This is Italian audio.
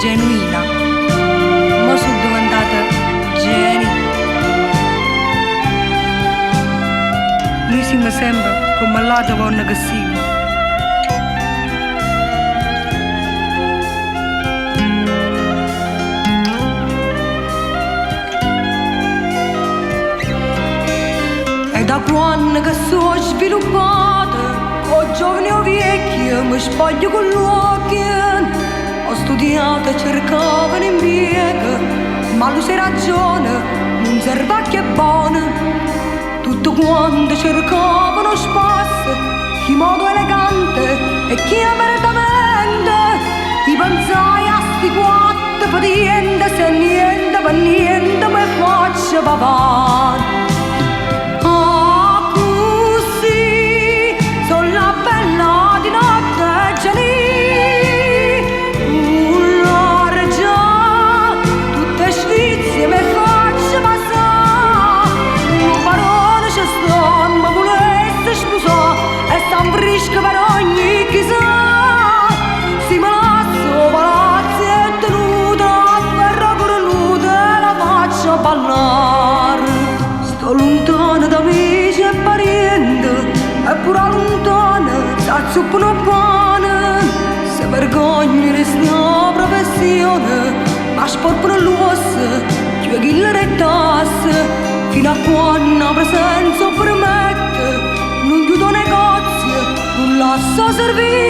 genuina, ma sono diventata geni. Noi siamo sempre come la donna che siamo. E da quando che sono sviluppata, o giovane o vecchia, mi spoglio con l'occhio. Ho studiato e cercavo un impiego, ma lui si ragione, non serve che è buono. Tutto quanto cercavo uno spazio, chi modo elegante e chi apertamente. I pensai a sti quattro patiente, se niente per niente mi faccio papà. Brisca per ogni chissà, si palazzo, palazzo è tenuta, ferro cornuta, la faccio ballare. Sto lontana da amici e parenti, eppure lontana, s'azzuppano pane. Se vergogno di sta professione, ma sporpano l'osso, cioè chi le rettasse, fino a quando la presenza permette, non chiudo negozio, non lascio servire.